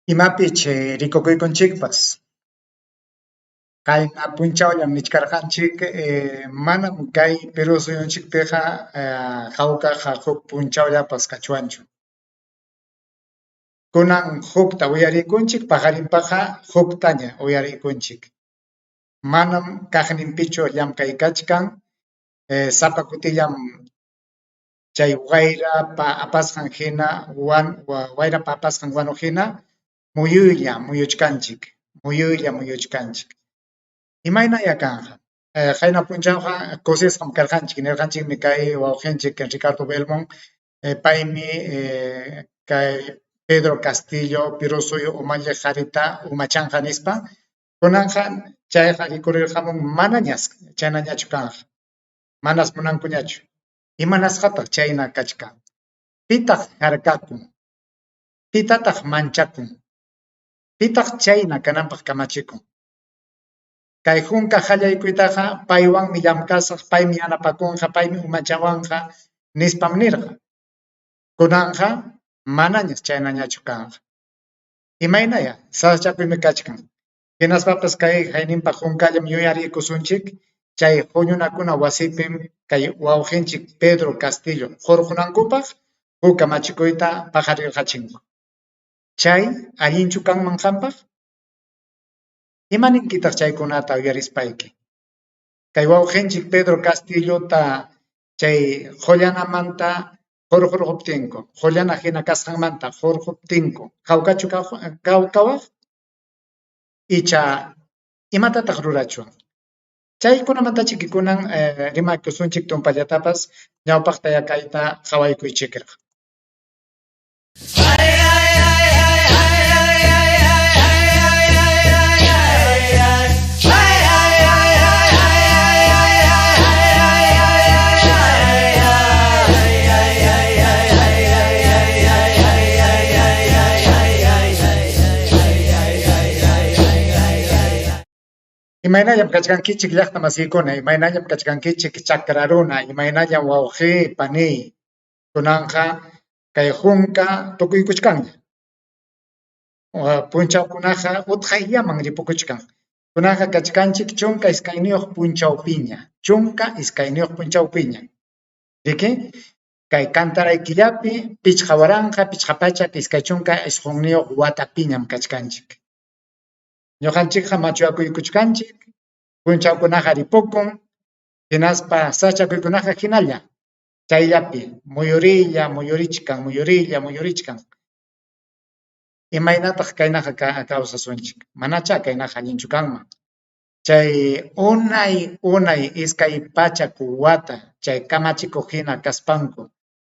Imapich rikukuykunchikpas kayna punchawllam nichkarqanchik manam kay Perú suyunchikpiqa hawkaqa huk punchawllapas kachuanchu. Kunan hukta uyarikunchik paqarinpaqa huktaña uyarikunchik. Manam kaqninpichu llamkay kachkan sapa kutillam chay wayrapa apasqan hina wayrapa apasqan wanu hina muyuylla muyuchkanchik. Imaynaya kanja. Qayna punchawqa kusisqam karqanchik nirqanchikmi kay wawqinchik Ricardo Belmont paymi kay Pedro Castillo Perú suyu umalliq qarita umachanqa nispa kunanqa chayqa rikurirqamun manañas chaynañachu kanja. Manas munankuñachu. Imanasqataq chayna kachkan. Pitaq harkakun. Pitataq manchakun. Pitaq chayna kananpaq kamachikun. Kay junka hallaykuytaqa paywanmi llamkasaq, paymi yanapakunqa, paymi umachawanqa nispam nirqa. Kunanqa manañas chaynañachu kanja. Imaynaya sasachakuymi kachkan. Hinaspapas kay hayninpaq junkallam yuyarikusunchik chay huñunakuna wasipim kay wawqinchik Pedro Castillo hurqunankupaq huk kamachikuyta paqarirqachinku. Chay allinchu kanman qampaq? Imaninkitaq chaykunata uyarispayki. Kay wawqinchik Pedro Castillota chay qullanamanta hurquptinku, qullana hina kasqanmanta hurquptinku, hawkachu kawaq? Icha imatataq rurachuwan. Chaykunamantachi kunan rimakusunchik tumpallatapas ñawpaqta yakayta hawaykuychikqa. Imaynallam kachkankichik llaqta masiykuna, imaynallam kachkankichik chakra runa, imaynallam wawqi, pani, kunanqa kay junka tukuykuchkanña. Punchawkunaqa utqayllaman ripukuchkan. Kunanqa kachkanchik chunka iskayniyuq punchawpiña. Chunka iskayniyuq punchawpiña. Riki, kay kantaraykillapi pichqa waranqa, pichqa pachak iskay chunka isqunniyuq watapiñam kachkanchik. Ñuqanchikqa machuyakuykuchkanchik, punchawkunaqa ripukun, hinaspa sachakuykunaqa hinalla. Chayllapi muyurichkan. Imaynataq kaynaqa kawsasunchik. Manacha kaynaqa allinchu kanman. Chay unay iskay pachak wata, chay kamachikuq hina kaspanku.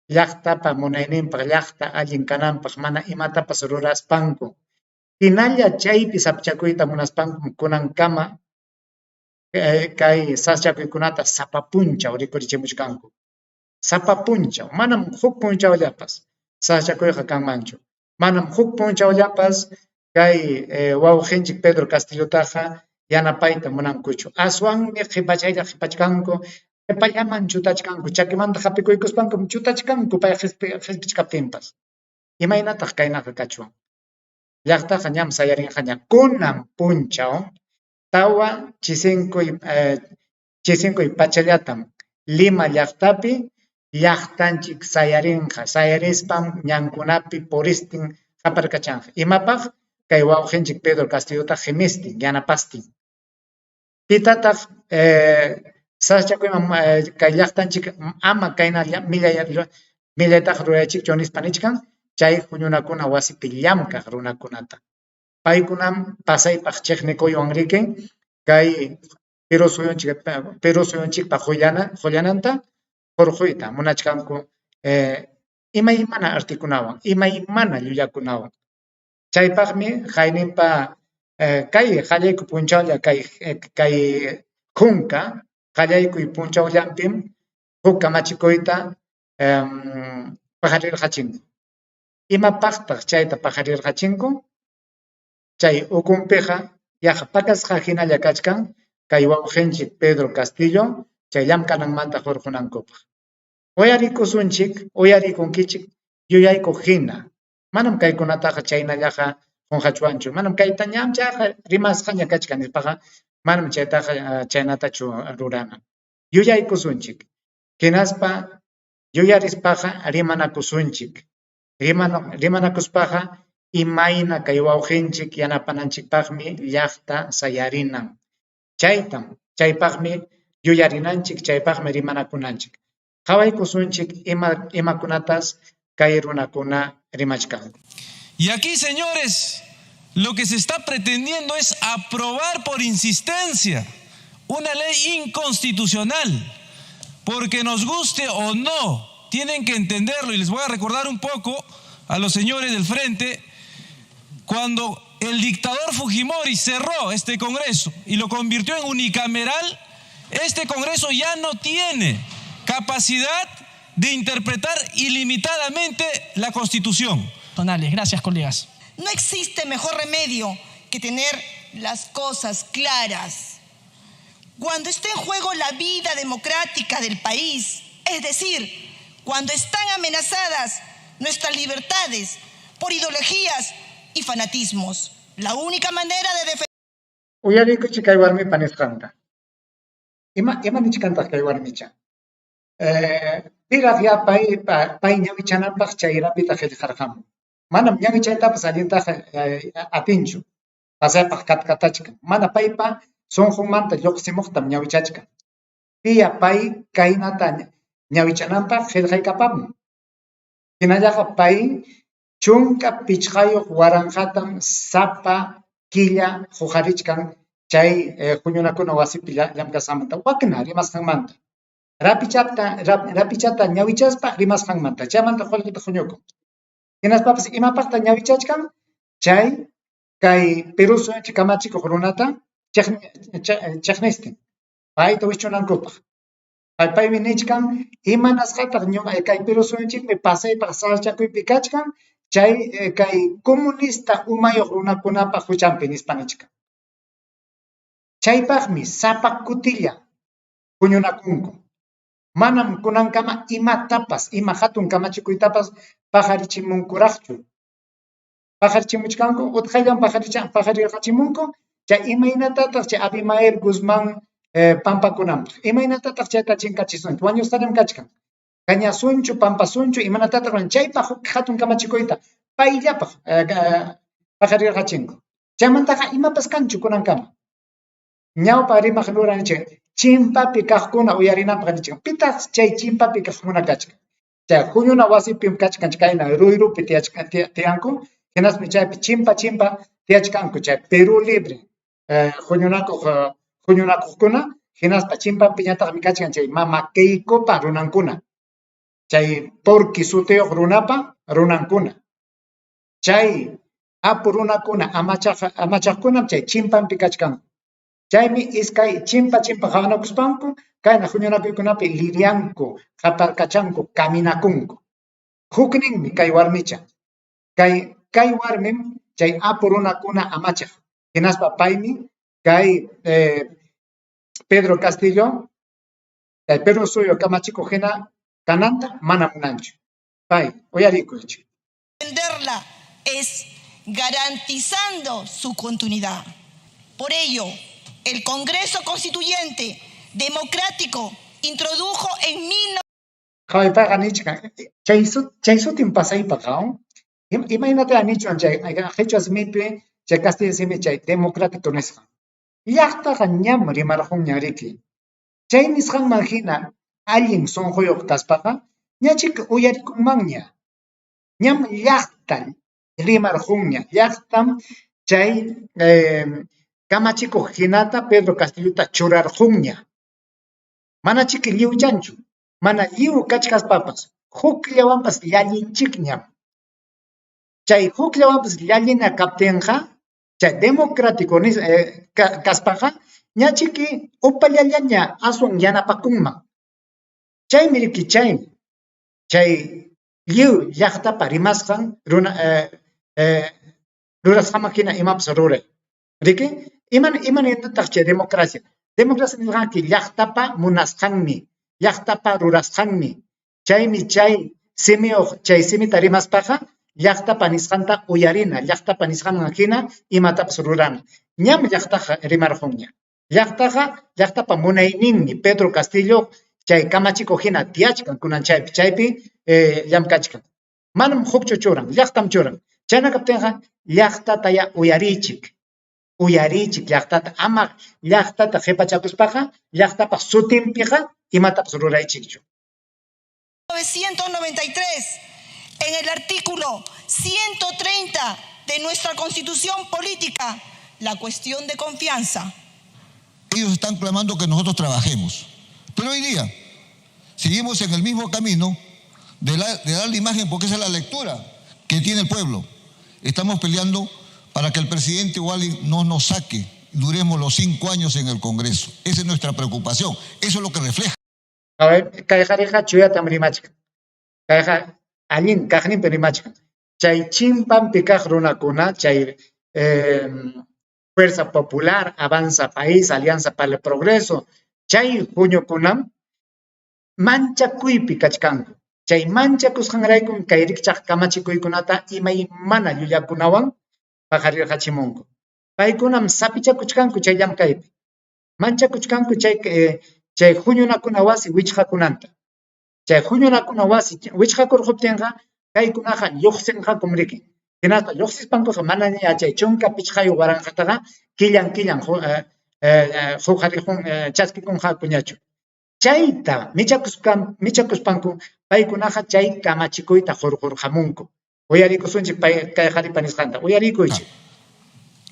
Llaqtapa munayninpaq llaqta allin kananpaq mana imatapas ruraspanku. Hinalla chaypi sapchakuyta munaspanku kunankama kay saschakuykunata sapa punchaw rikurichimuchkanku. Sapa punchaw, manam huk punchawllapas saschakuyqa kanmanchu. Manam huk punchawllapas kay wawqinchik Pedro Castillotaqa yanapayta munankuchu. Aswanmi qhipachkanku, qipallaman chutachkanku, chakimanta hapikuykuspanku chutachkanku pay hispichkaptinpas. Imaynataq kaynaqa kachuan. Llaqtaqa ñam sayarinqaña kunan punchaw tawa chisinkuy pachallatam Lima llaqtapi llaqtanchik sayarispam ñankunapi puristin haparkachanqa. Imapaq kay wawqinchik Pedro Castillota himistin, yanapastin. Pitataq saschakuyman kay llaqtanchik ama kaynalla millaytaqa ruraychikchu nispa nichkan chay huñunakuna wasipi llamkaq runakunata. Paykunam pasaypaq chiqnikuywan rikin kay Perú suyunchikpa qullananta hurquyta munachkanku imaymana artikunawan, imaymana llullakunawan. Chaypaqmi hayninpa kay qallaykuy punchawlla kay junka qallaykuy punchawllampim huk kamachikuyta paqarirqachinku. Imapaqtaq chayta paqarirqachinku? Chay ukunpiqa yaqa pakasqa hinalla kachkan kay wawqinchik Pedro Castillo chay llamkananmanta hurqunankupaq. Uyarikunkichik yuyaykuq hina. Manam kaykunataqa chaynallaqa junqachuanchu manam kayta ñamchaqa rimasqaña kachkanispaqa manam chaytaqa chaynatachu rurana yuyaykusunchik hinaspa yuyarispaqa rimanakusunchik rimanakuspaqa imayna kay wawqinchik yanapananchikpaqmi llaqta sayarinan chaypaqmi yuyarinanchik chaypaqmi rimanakunanchik qawaykusunchik imakunatas kay runakuna rimachkanku. Y aquí, señores, lo que se está pretendiendo es aprobar por insistencia una ley inconstitucional, porque nos guste o no, tienen que entenderlo. Y les voy a recordar un poco a los señores del frente, cuando el dictador Fujimori cerró este Congreso y lo convirtió en unicameral, este Congreso ya no tiene capacidad de interpretar ilimitadamente la Constitución. Gracias, colegas. No existe mejor remedio que tener las cosas claras. Cuando está en juego la vida democrática del país, es decir, cuando están amenazadas nuestras libertades por ideologías y fanatismos, la única manera de defender... Uyarikuchik kay warmi panisqanta. Imanichkantaq kay warmicha. Piraq ya pay ñawichananpaq chayrapita qillqarqamun. Manam ñawichaytapas allintaqa atinchu. Pasaypaq katkatachkan. Mana paypa sunqunmanta lluqsimuqtam ñawichachkan. Piya pay kaynata ñawichananpaq qillqaykapamun. Hinallaqa pay chunka pichqayuq waranqatam sapa killa huqarichkan chay huñunakuna wasipi llamkasamanta wakna rimasqanmanta. Rapichata ñawichaspa rimasqanmanta. Chaymanta qullqita huñukun. Hinaspapas imapaqta ñawichachkan chay kay Perú suyunchik kamachikuq runata chiqnistin. Payta wichunankupaq. Paymi nichkan imanasqataq kay Perú suyunchikmi pasaypaq sarchakuypi kachkan chay kay comunista umayuq runakunapaq huchanpi nispa nichkan. Chaypaqmi sapa kutilla huñunakunku. Manam kunankama imatapas ima hatun kamachikuytapas paqarichimunkuraqchu. Paqarichimuchkanku utqayllan paqarirqachimunku chay imaynatataq chay Abimael Guzmán pampakunanpaq. Imaynatataq chayta chinkachisunchik. Wañusqañam kachkan. Cañasunchu, pampasunchu, imanatataq chaypaq hatun kamachikuyta payllapaq paqarirqachinku. Chaymantaqa imapas kanchu kunankama. Ñawpa rimaq ruranchik chimpapi kaqkuna uyarinanpaq nichkan. Pitaq chay chimpapi kaqkuna kachkan. Chay huñuna wasipi kachkan kayna ruyrupi tiyanku. Hinasmi chaypi chimpa tiyachkanku chay Perú Libre huñunakuqkuna. Hinaspa chimpapi ñataqmi kachkan chay Mama Keikopa runankuna. Chay Porqui sutiyuq runapa runankuna. Chay apu runakuna amachaqkunam chay chimpanpi kachkanku. Chaymi iskay chimpa hawanakuspanku kayna huñunakuykunapi lirianku, qaparkachanku, caminakunku. Hukninmi kay warmicha. Kay warmim chay apu runakuna amachaq. Hinaspa paymi kay Pedro Castillo kay Perú suyo kamachikuq hina kananta mana munanchu. Pay uyarikuychik. Defenderla es garantizando su continuidad. Por ello, el Congreso Constituyente Democrático introdujo en 1900 chay sutin pasaypaqa imaynata anichuan chay qhichwa simipi chay Castilla simi chay democrático nisqa. Llaqtaqa ñam rimarqunña riki. Chay nisqanman hina allin sunquyuq kaspaqa ñachik uyarikunmanña. Ñam llaqta rimarqunña. Llaqtam chay kamachikuq hinata Pedro Castillota churarqunña. Mana chiki lliw chanchu. Mana lliw kachkaspapas hukllawanpas llallinchikñam. Chay hukllawanpas llallina kaptinqa chay democrático kaspaqa ñachiki upallallaña aswan yanapakunman. Chaymi riki chay lliw llaqtapa rimasqan rurasqaman hina imapas ruray. Riki imantataq chay democracia. Democracia nisqanki llaqtapa munasqanmi, llaqtapa rurasqanmi. Chaymi chay simita rimaspaqa llaqtapa nisqanta uyarina, llaqtapa nisqanman hina imatapas rurana. Ñam llaqtaqa rimarqunña. Llaqtapa munayninmi Pedro Castillo chay kamachikuq hina tiyachkan kunan chaypi llamkachkan. Manam hukchu churan, llaqtam churan. Chayna kaptinqa llaqtata ya uyarichik llaqtata, ama llaqtata qhipachakuspaqa llaqtapa sutinpiqa imatapas ruraychikchu. 1993, en el artículo 130 de nuestra Constitución Política, la cuestión de confianza. Ellos están clamando que nosotros trabajemos, pero hoy día seguimos en el mismo camino de dar la imagen, porque esa es la lectura que tiene el pueblo. Estamos peleando para que el presidente Wally no nos saque, duremos los 5 años en el Congreso. Esa es nuestra preocupación, eso es lo que refleja. A ver, kayqariqa chuyatam rimachkan. Kayqa allin kaqninpi rimachkan. Chay chimpanpi kaq runakuna, chay Fuerza Popular, Avanza País, Alianza para el Progreso, chay huñukunam manchakuypi kachkanku. Chay manchakusqanraykum kay rikchaq kamachikuykunata imay mana llullakunawan pajarirqachimunku. Paykunam sapichakuchkanku chay llamkaypi. Manchakuchkanku chay huñunakuna wasi wichqakunanta. Chay huñunakuna wasi wichqakurquptinqa kaykunaqa lluqsinqakum rikin. Hinaspa lluqsispankuqa manaña chay chunka pichqayu waranqataqa killan huqarikun chaskikunqakuñachu. Chayta michakuspanku paykunaqa chay kamachikuyta hurqurqamunku. Uyarikusunchik kay qharipa nisqanta. Uyarikuychik.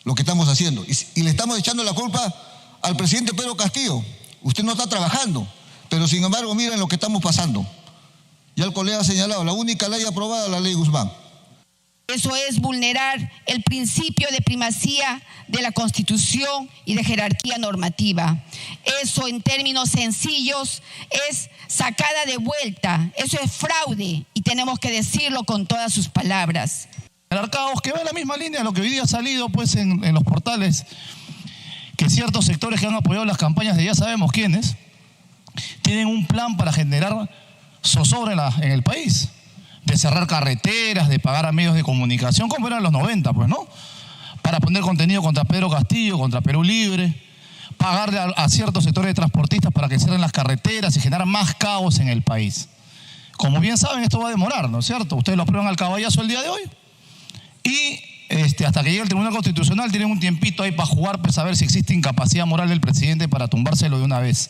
Lo que estamos haciendo. Y le estamos echando la culpa al presidente Pedro Castillo. Usted no está trabajando, pero sin embargo miren lo que estamos pasando. Ya el colega ha señalado, la única ley aprobada, la ley Guzmán. Eso es vulnerar el principio de primacía de la Constitución y de jerarquía normativa. Eso, en términos sencillos, es sacada de vuelta. Eso es fraude y tenemos que decirlo con todas sus palabras. El Arcaos, que va en la misma línea de lo que hoy día ha salido pues, en los portales, que ciertos sectores que han apoyado las campañas de ya sabemos quiénes, tienen un plan para generar zozobra en el país. De cerrar carreteras, de pagar a medios de comunicación, como eran los 90, pues, ¿no? Para poner contenido contra Pedro Castillo, contra Perú Libre, pagarle a ciertos sectores de transportistas para que cierren las carreteras y generar más caos en el país. Como bien saben, esto va a demorar, ¿no es cierto? Ustedes lo aprueban al caballazo el día de hoy y hasta que llegue el Tribunal Constitucional tienen un tiempito ahí para jugar, pues a ver si existe incapacidad moral del presidente para tumbárselo de una vez.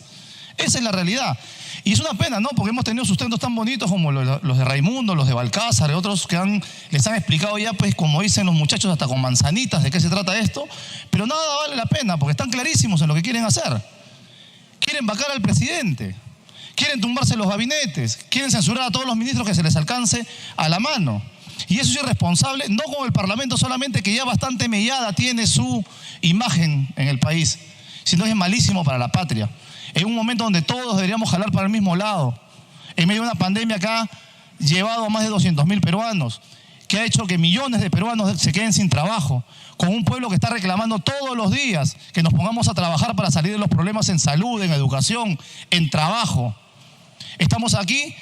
Esa es la realidad. Y es una pena, ¿no? Porque hemos tenido sustentos tan bonitos como los de Raimundo, los de Balcázar y otros que les han explicado ya, pues, como dicen los muchachos, hasta con manzanitas de qué se trata esto. Pero nada vale la pena porque están clarísimos en lo que quieren hacer. Quieren vacar al presidente, quieren tumbarse los gabinetes, quieren censurar a todos los ministros que se les alcance a la mano. Y eso es irresponsable, no con el Parlamento solamente, que ya bastante mellada tiene su imagen en el país, sino es malísimo para la patria. En un momento donde todos deberíamos jalar para el mismo lado, en medio de una pandemia que ha llevado a más de 200.000 peruanos, que ha hecho que millones de peruanos se queden sin trabajo, con un pueblo que está reclamando todos los días que nos pongamos a trabajar para salir de los problemas en salud, en educación, en trabajo. Estamos aquí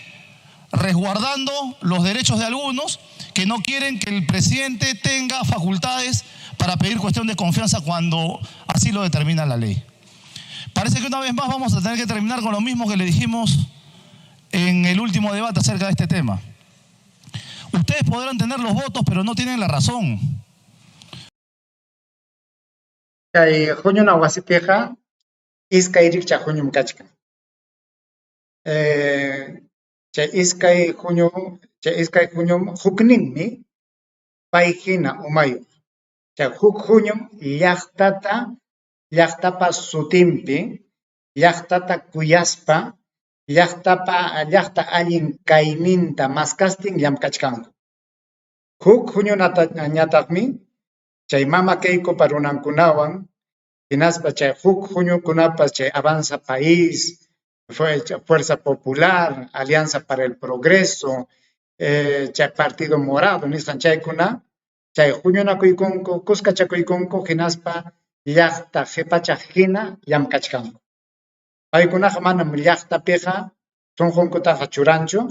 resguardando los derechos de algunos que no quieren que el presidente tenga facultades para pedir cuestión de confianza cuando así lo determina la ley. Parece que una vez más vamos a tener que terminar con lo mismo que le dijimos en el último debate acerca de este tema. Ustedes podrán tener los votos, pero no tienen la razón. Kay huñuna wasipiqa iskay rikcha huñum kachkan. Chay iskay huñum hukninmi payhina umayuq. Chay huk huñum llaqtapa sutinpi, llaqtata kuyaspa, llaqta allin kayninta maskastin llamkachkanku. Huk huñunatañataqmi chay mama Keikopa runankunawan, hinaspa chay huk huñukunapas chay Avanza País, Fuerza Popular, Alianza para el Progreso, chay Partido Morado, nisqan chaykuna, chay huñunakuykunku, kuskachakuykunku, hinaspa llaqta qhipachaq hina llamkachkanku. Paykunaqa manam llaqtapiqa sunqunkutaqa churanchu,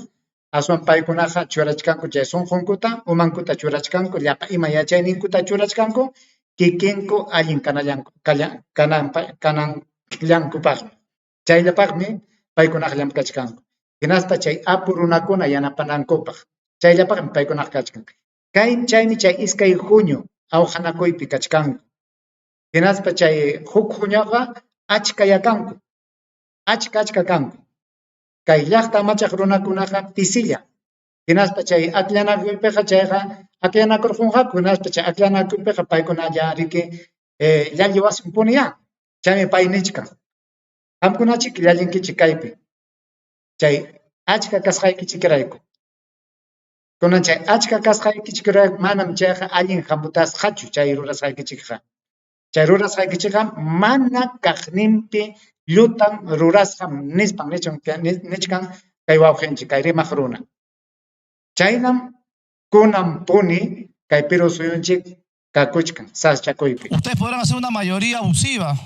aswan paykunaqa churachkanku chay sunqunkuta umankuta churachkanku llapa ima yachayninkuta churachkanku kikinku allin kananllankupaqmi chayllapaqmi paykunaqa llamkachkanku hinaspa chay apu runakuna yanapanankupaq chayllapaqmi paykunaqa kachkan chaymi chay iskay junio awjanakuypi kachkanku hinaspa chay huk junioqa achka kanku kay llaqta amachaq runakunaqa pisilla hinaspa chay akllanakuypiqa chayqa aklanakurqunqaku hinaspa chay akllanakuypiqa paykuna riki llalli wasin puniya chaymi pay nichkan qamkunachik llallinkichik kaypi chay achka kasqaykichikrayku kunan chay achka kasqaykichikrayku manam chayqa allin hamutasqachu chay rurasqaykichikqa chay rurasqaykichikqa mana kaqninpi llutan rurasqa nichkan kay wawqinchik kay rimaq runa chaynam kunan puni kay Piru suyunchik kakuchkan saschakuypi. Ustedes podrán hacer una mayoría abusiva,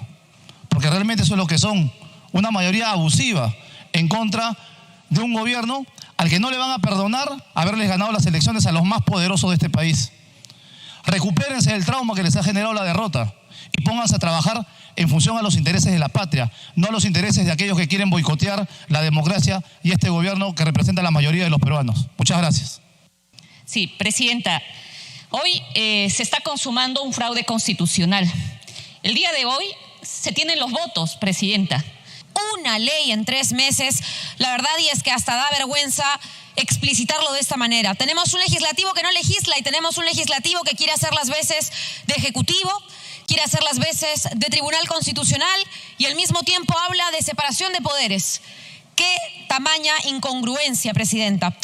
porque realmente eso es lo que son, una mayoría abusiva en contra de un gobierno al que no le van a perdonar haberles ganado las elecciones a los más poderosos de este país. Recupérense del trauma que les ha generado la derrota y pónganse a trabajar en función a los intereses de la patria, no a los intereses de aquellos que quieren boicotear la democracia y este gobierno que representa a la mayoría de los peruanos. Muchas gracias. Sí, Presidenta, hoy se está consumando un fraude constitucional. El día de hoy se tienen los votos, Presidenta. Una ley en 3 meses, la verdad y es que hasta da vergüenza explicitarlo de esta manera. Tenemos un legislativo que no legisla y tenemos un legislativo que quiere hacer las veces de ejecutivo, quiere hacer las veces de tribunal constitucional y al mismo tiempo habla de separación de poderes. ¡Qué tamaña incongruencia, Presidenta!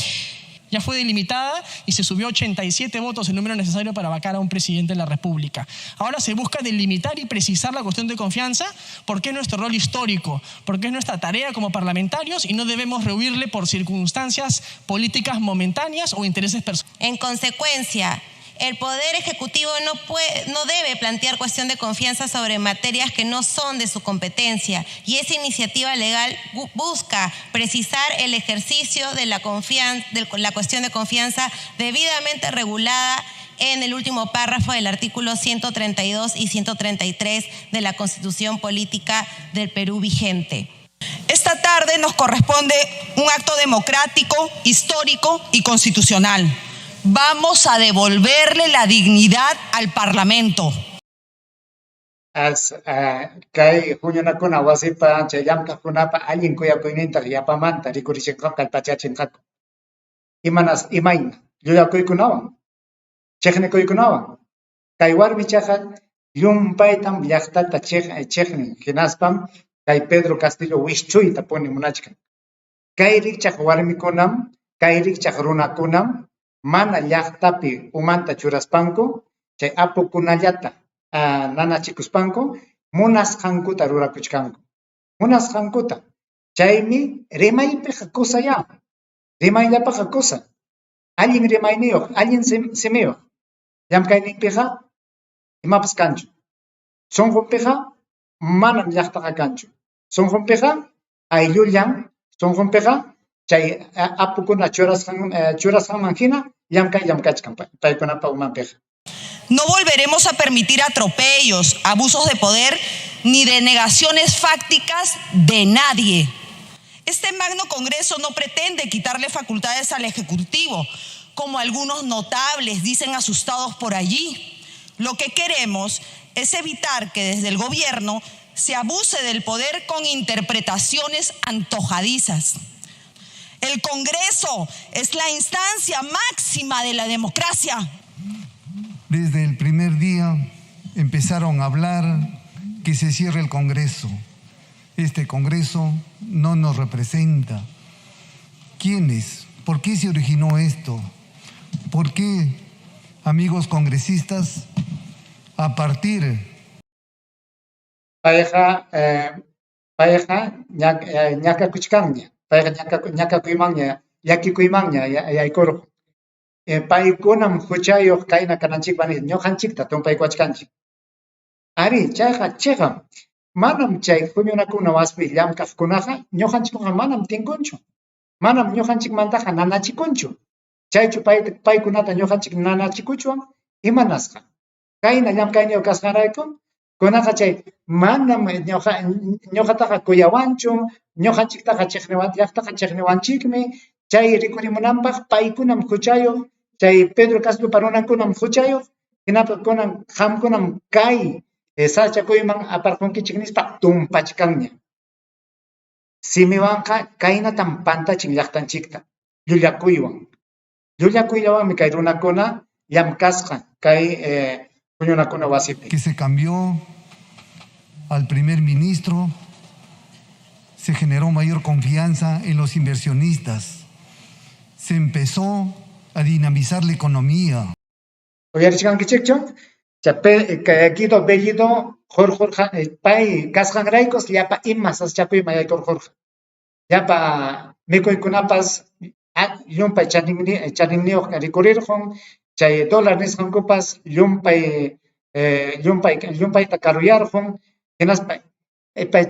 Ya fue delimitada y se subió 87 votos el número necesario para vacar a un presidente de la República. Ahora se busca delimitar y precisar la cuestión de confianza porque es nuestro rol histórico, porque es nuestra tarea como parlamentarios y no debemos rehuirle por circunstancias políticas momentáneas o intereses personales. En consecuencia, el Poder Ejecutivo no debe plantear cuestión de confianza sobre materias que no son de su competencia y esa iniciativa legal busca precisar el ejercicio de la cuestión de confianza debidamente regulada en el último párrafo del artículo 132 y 133 de la Constitución Política del Perú vigente. Esta tarde nos corresponde un acto democrático, histórico y constitucional. Vamos a devolverle la dignidad al Parlamento. Kay huñunakuna wasipa chay llamkaqkunapa allin kuyakuyninta yapamanta rikurishinqa kallpachachinqaku. Imayna llulakuykunawan, chiqnikuykunawan. Kay warmichaqa llumpaytam llaqtata chiqnin hinaspam kay Pedro Castillo wischuyta puni munachkan. Kay rikchaq warmikunam, kay rikchaq runakunam mana llaqtapi umanta churaspanku, chay apukunallata nanachikuspanku, munasqankuta rurakuchkanku. Munasqankuta. Chaymi rimaypiqa kusaya. Rimayllapaqa kusa. Allin rimayniyuq, allin simiyuq. Llamkayninpiqa imapas kanchu. Sunqunpiqa manam llaqtaqa kanchu. Sunqunpiqa ayllullan, sunqunpiqa chay apukuna churasqanman hina llamkachkan paykunapa umanpiqa. No volveremos a permitir atropellos, abusos de poder ni denegaciones fácticas de nadie. Este magno Congreso no pretende quitarle facultades al Ejecutivo, como algunos notables dicen asustados por allí. Lo que queremos es evitar que desde el gobierno se abuse del poder con interpretaciones antojadizas. El Congreso es la instancia máxima de la democracia. Desde el primer día empezaron a hablar que se cierre el Congreso. Este Congreso no nos representa. ¿Quiénes? ¿Por qué se originó esto? ¿Por qué, amigos congresistas, a partir pareja ñaka kuchkanña, pareja ñaka kuimanña, yaki kuimanña yaykurqu. Paykunam huchayuq kayna kananchikpani ñuqanchikta tumpaykuachkanchik. Ari, chayqa manam chay huñunakuna waspi llamkaqkunaqa ñuqanchikqa manam tinkunchu. manam ñuqanchikmantaqa nanachikunchu. Chaychu paykunata ñuqanchik nanachikuchwan imanasqa. Kayna llamkayniyu kasqanrayku kunaqa chay manam ñuqataqa kuyawanchu, ñuqanchiktaqa llaqtaqa chiqniwanchikmi, chay rikurimunanpaq paykunam huchayuq, chay Pedro Castropa runankunam huchayuq, hinaqa qamkunam kay sachakuyman aparqunkichik nispa tumpachkanña. Simiwanqa kaynatam pantachin llaqtanchikta, llullakuywan. Llullakuyllawanmi kay runakuna llamkasqa kay puñunakuna wasipi. Que se cambió al primer ministro, se generó mayor confianza en los inversionistas, se empezó a dinamizar la economía. Uyarichkankichikchu, Guido Bellido, Jorge, pay kasqanraykos llapa ima saschakuyma yaykur Jorge. Llapa mikuykunapas llumpay chaninniuq rikurirqun, chay dólar nisqankupas llumpayta karuyarqun, hinaspa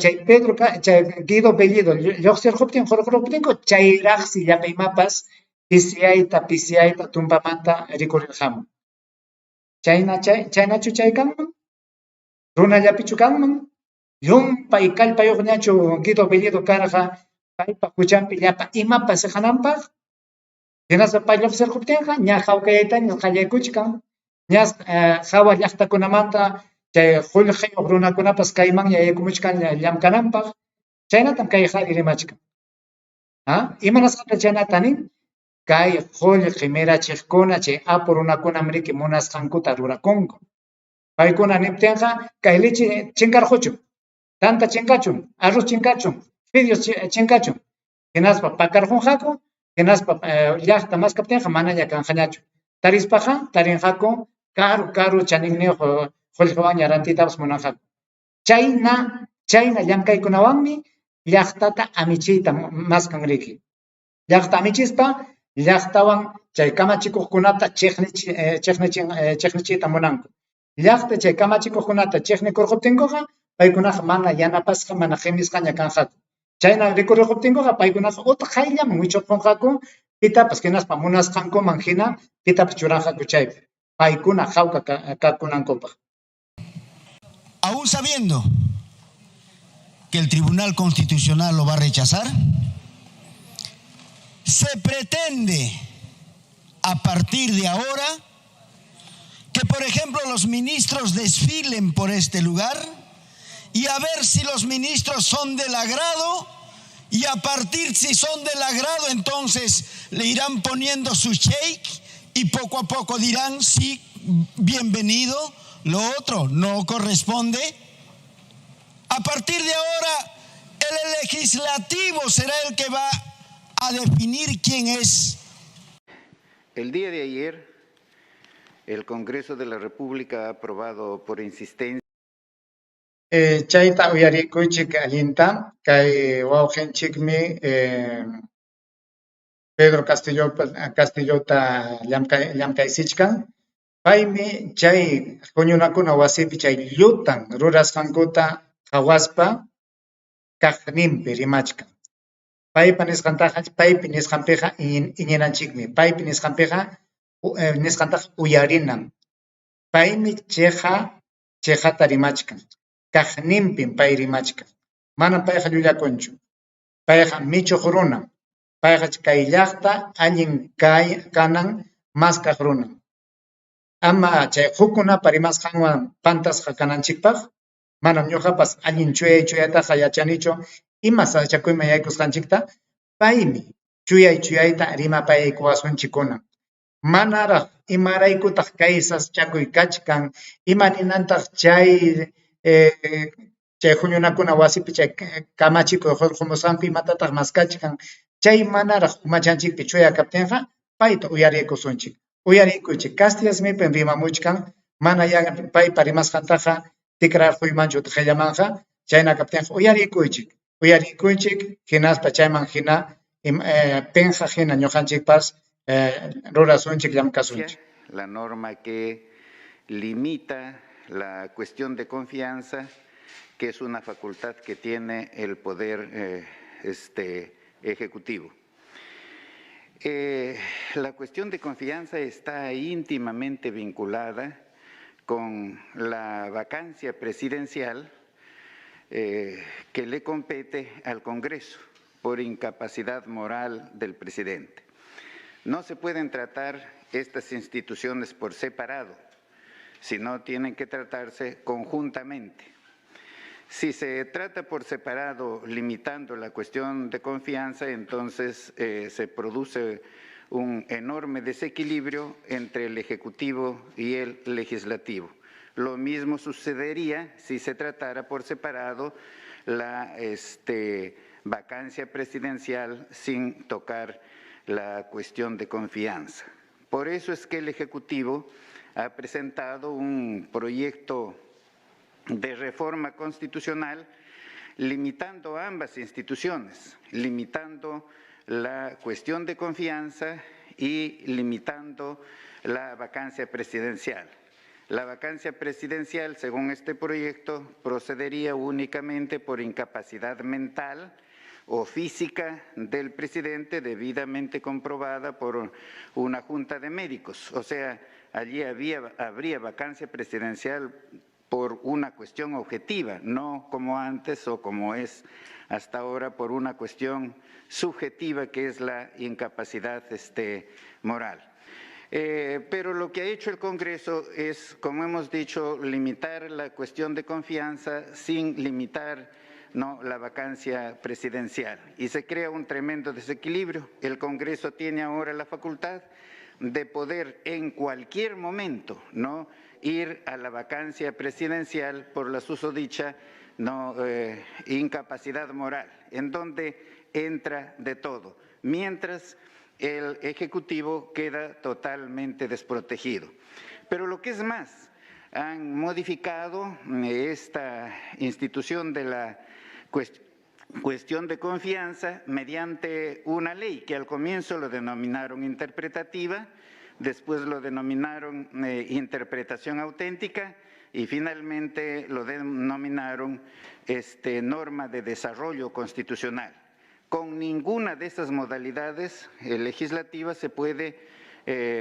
chay Pedro chay Guido Bellido lluqsirquptin hurquruptinku chayraqsi llapa imapas pisiyayta tumpamanta rikurirqamun. Chaynachu chay kanman, runallapichu kanman, llumpay kallpayuqñachu Guido Bellido karqa paypa huchanpi llapa imapas siqananpaq, hinaspa pay lluqsirquptinqa ña hawkayaytaña qallaykuchkan, ña hawa llaqtakunamanta chay qullqiyuq runakunapas kaymanya yaykumuchkan llamkananpaq, chaynatam kay qhari rimachkan. Imanasqanta chaynata nin, kay qullqi mirachiqkuna chay apu runakunam riki munasqankuta rurakunku. Paykuna niptinqa kay leche chinkarquchun, tanta chinkachun, arroz chinkachun, fideos chinkachun, hinaspa pakarqunqaku, hinaspa llaqta maskaptinqa manalla kanqañachu. Tarispaqa tarinqaku karu chaninniyuq qullqiwanña rantiytapas munanqaku. Chayna llamkaykunawanmi llaqtata amichiyta maskan riki. Llaqta amichispa llaqtawan chay kamachikuqkunata chiqnichiyta munanku. Llaqta chay kamachikuqkunata chiqnikurquptinkuqa paykunaqa mana yanapasqa, mana qimisqaña kanqaku. Chayna rikurriquptinkuqa paykunaqa utaq qayllaman wichurqunqaku, pitapas hinaspa munasqankuman hina pitapas churanqaku chaypi. Paykuna jawka kakunankupaq. Aún sabiendo que el Tribunal Constitucional lo va a rechazar, se pretende a partir de ahora que, por ejemplo, los ministros desfilen por este lugar y a ver si los ministros son del agrado, y a partir si son del agrado entonces le irán poniendo su shake y poco a poco dirán sí, bienvenido, lo otro no corresponde. A partir de ahora el legislativo será el que va a definir quién es. El día de ayer, el Congreso de la República ha aprobado por insistencia chayta uyarikuychik allinta, kay wawqinchikmi Pedro Castillota llamkaysichkan. Paymi chay puñunakuna wasipi chay llutan rurasqankuta hawaspa kaqninpi rimachkan. Paypi nisqanpiqa iñinanchikmi, paypi nisqantaqa uyarinan. Paymi chejata rimachkan, kaqninpin pay rimachkan. Manam payqa llullakunchu. Payqa michuq runa. Payqa kay llaqta allin kanan maskaq runa. Ama chay hukunapa rimasqanwan pantasqa kananchikpaq, manam ñuqapas allin chuyaytaqa yachanichu, ima sachakuyman yaykusqanchikta, paymi chuyayta rimapayaykuwasunchikuna. Manaraq imaraykutaq kay saschakuy kachkan, imaninantaq chay huñunakuna wasipi chay kamachikuq hurqumusqanku imatataq maskachkan, chay manaraq umachanchikpi chuya kaptinqa payta uyariykusunchik. Uyarikuychik Castiasmipin rimamuchkan, mana paypa rimasqantaqa tikrarquymanchu qillamanqa, chayna kaptinqa uyarikuychik, hinaspa chayman hina penqa hina ñuqanchikpas rurasunchik llamkasunchik. la norma que limita la cuestión de confianza, que es una facultad que tiene el Poder Ejecutivo. La cuestión de confianza está íntimamente vinculada con la vacancia presidencial que le compete al Congreso por incapacidad moral del presidente. No se pueden tratar estas instituciones por separado, sino tienen que tratarse conjuntamente. Si se trata por separado, limitando la cuestión de confianza, entonces se produce un enorme desequilibrio entre el Ejecutivo y el Legislativo. Lo mismo sucedería si se tratara por separado la vacancia presidencial sin tocar la cuestión de confianza. Por eso es que el Ejecutivo ha presentado un proyecto de reforma constitucional limitando ambas instituciones, limitando la cuestión de confianza y limitando la vacancia presidencial. La vacancia presidencial, según este proyecto, procedería únicamente por incapacidad mental o física del presidente debidamente comprobada por una junta de médicos. O sea, allí habría vacancia presidencial por una cuestión objetiva, no como antes o como es hasta ahora por una cuestión subjetiva que es la incapacidad moral. Pero lo que ha hecho el Congreso es, como hemos dicho, limitar la cuestión de confianza sin limitar la vacancia presidencial. Y se crea un tremendo desequilibrio. El Congreso tiene ahora la facultad de poder en cualquier momento ir a la vacancia presidencial por la susodicha incapacidad moral, en donde entra de todo, mientras el Ejecutivo queda totalmente desprotegido. Pero lo que es más, han modificado esta institución de la cuestión de confianza mediante una ley que al comienzo lo denominaron interpretativa, después lo denominaron interpretación auténtica y finalmente lo denominaron norma de desarrollo constitucional. Con ninguna de estas modalidades legislativas se puede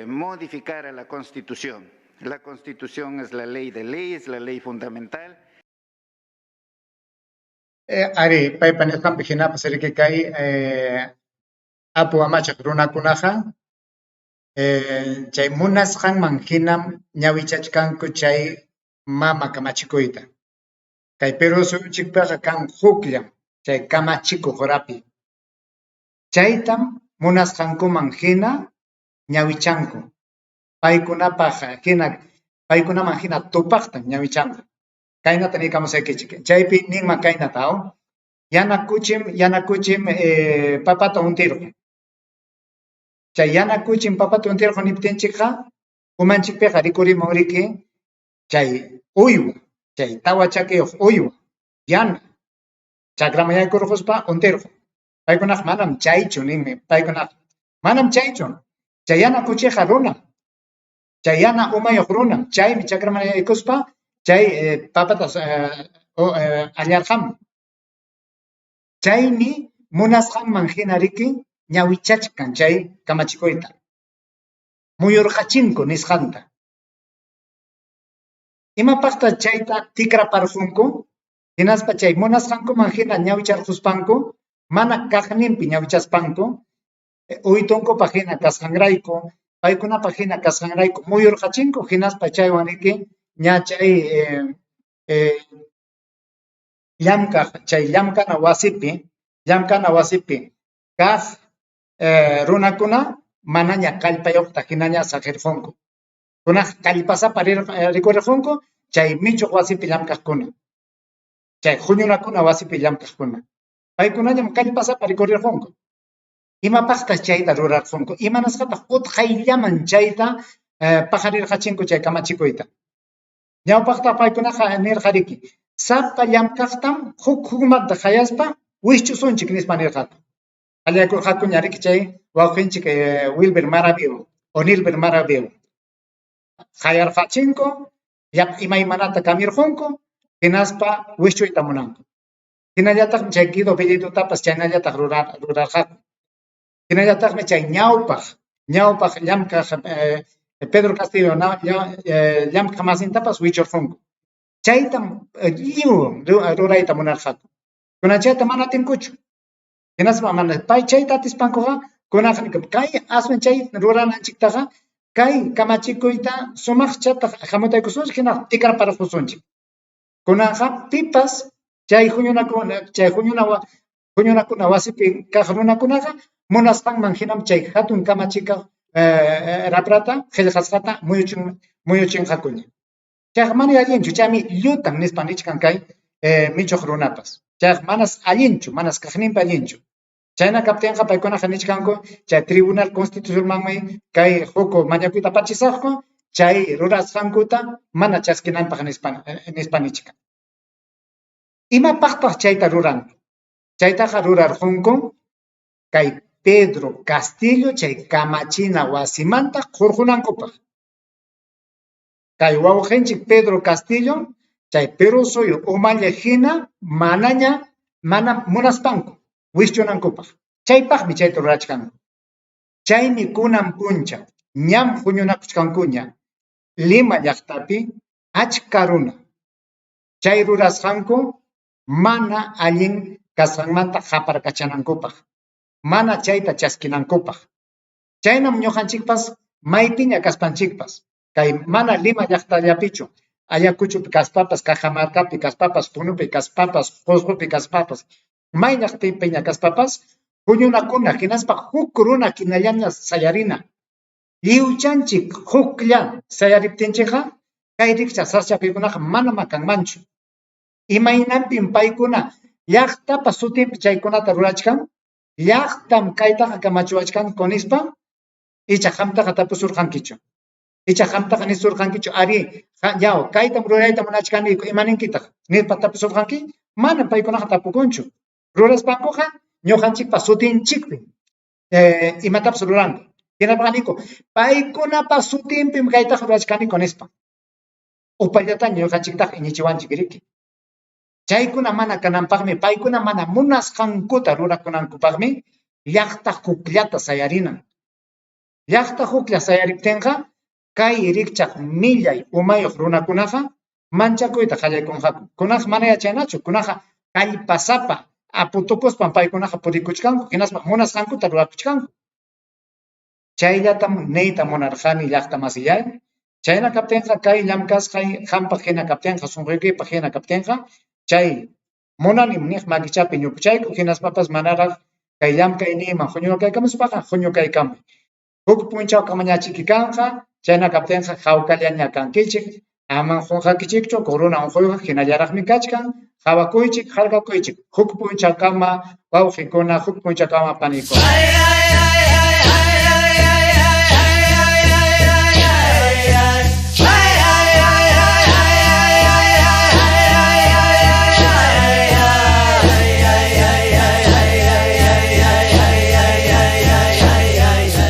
modificar a la Constitución. La Constitución es la ley de leyes, la ley fundamental. Ari, paypan escampijina, pasari que cae apu amacha runakunaja. Chay munasqan manhinam ñawichachkanku chay mama kamachikuyta. Kay Perú suyuchikpiqa kan hukllam chay kamachikuq rapi. Chaytam munasqankuman hina ñawichanku. Paykunaman hina tupaqtan ñawichanku. Kaynata nikamusaykichik. Chaypi ninman kaynata yanakuchim papata untirqu. Chay yanakuchim papata untirqu niptinchikqa umanchikpiqa rikurimun riki chay uywa, chay tawa chakiyuq uywa, yana. Chakrama yaykurquspa untirqu. Paykunaqa manam chaychu ninmi paykunaqa. Manam chaychu. Chay yanakuchiqa runa. Chay yana umayuq runa. Chaymi chakrama yaykuspa chay papatas añarqamun. Chaymi munasqanman hina riki ñawichachkan chay kamachikuyta. Muyurqachinku nisqanta. Imapaqta chayta tikraparqunku, hinaspa chay munasqankuman hina ñawicharquspanku, mana kaqninpi ñawichaspanku, uytunkupa hina kasqanrayku, paykunapa hina kasqanrayku muyurqachinku, hinaspa chaywan riki ña chay llamkana wasipi kaq runakuna manaña kallpayuqta hinaña saqirqunku. Kunaq kallpasapa rikuriqunku chay michuq wasipi llamkaqkuna. Chay huñunakuna wasipi llamkaqkuna. Paykunallam kallpasapa rikurirqunku. Imapaqtas chayta rurarqunku. Imanasqataq utqayllaman chayta pajarirqachinku chay kamachikuyta. Ñawpaqta paykunaqa nirqariki. Sapa llamkaqtam hukmanta hayaspa wishchusunchik nispa nirqata. Allakurqaku ñariki chay wawqinchik Wilber Maraviu o Nilber Maraviu. Hayarqachinku, imaymanata kamirqunku, hinaspa wishchuyta munanku. Hinallataq chay Guido Bellitutapas chaynallataq rurarqaku. hinallataqmi chay ñawpaq llamkaq Pedro Castillo llamkaq masintapas wichurqunku. Chaytam lliw rurayta munarqaku. Kunan chayta mana tinkuchu. Hinaspa mana pay chayta atispankuqa kunaqmi kay aswan chay rurananchiktaqa kay kamachikuyta sumaqchata hamutaykusunchik hina tikraparakusunchik. Kunanqa pipas chay huñunakuna wasipi kaq runakunaqa munasqanman hinam chay hatun kamachika raprata qillqasqata muyuchinqakuña. Chayqa mana allinchu, chaymi llutan nispa nichkan kay michuq runapas. Chayqa manas allinchu, manas kaqninpa allinchu. Chayna kaptinqa paykunaqa nichkanku chay Tribunal Constitucionalmanmi kay huku mañakuyta pachisaqku chay rurasqankuta mana chaskinanpaq nispa nichkan. Imapaqtaq chayta ruranku? Chaytaqa rurarqunku kay Pedro Castillo chay kamachina wasimanta qurqunankupaq. Kay wawqinchik Pedro Castillo chay Perú suyu umalle hina mana munaspanku wischunankupaq. Chaypaqmi chayta rurachkanku. Chaymi kunan puncha ñam huñunakuchkankuña Lima llaqtapi achka runa. Chay rurasqanku mana allin kasqanmanta qaparkachanankupaq. Mana chayta chaskinankupaq. Chaynam ñuqanchikpas maypiña kaspanchikpas. Kay mana Lima llaqtallapichu Ayacuchupi kaspapas, Cajamarcapi kaspapas, Punupi kaspapas, Qusqupi kaspapas, may llaqtapiña kaspapas, huñunakuna hinaspa huk runa kinallaña sayarina. Liuchanchik huklla sayariptinchikqa kay rikcha sarchapikunaqa mana makanmanchu. Imaynanpin paykuna llaqtapa sutinpi chaykunata rurachkan, llaqtam kaytaqa kamachuachkanku nispa, icha qamtaqa tapusurqankichu. Icha qamtaqa nisurqankichu, ari, yaw, kaytam rurayta munachkaniku, imaninkitaq, nispa tapusurqanki, mana paykunaqa tapukunchu. Ruraspankuqa ñuqanchikpa sutinchikpi imatapas ruranku. Hinapaqniku, paykunapa sutinpim kaytaqa rurachkaniku nispa. Upallata ñuqanchiktaqa iñichiwanchik riki. Chaykuna mana kananpaqmi, paykuna mana munasqankuta rurakunankupaqmi llaqta hukllata sayarinan. Llaqta huklla sayariptinqa kay rikchaq millay umayuq runakunaqa manchakuyta qallaykunqaku. Kunaqa mana yachaynachu, kunaqa kallpasapa aputupuspan paykunaqa purikuchkanku, hinaspa munasqankuta rurakuchkanku. Chayllatam niyta munarqani llaqta masiyay. Chayna kaptinqa kay llamkasqay hampaq hina kaptinqa sunquykipa hina kaptinqa chay munanim niq makichapi ñupuchayku hinaspapas manaraq kay llamkayniyman huñurkaykamuspaqa huñukaykami. Huk punchawqa mañachiki kanqa, chayna kaptinqa hawkallaña kankichik, aman hunqakichikchu, kuruna unquyqa hinallaraqmi kachkan, hawakuychik, harkakuychik, huk punchawkama wawqikuna, huk punchawkama panikuna.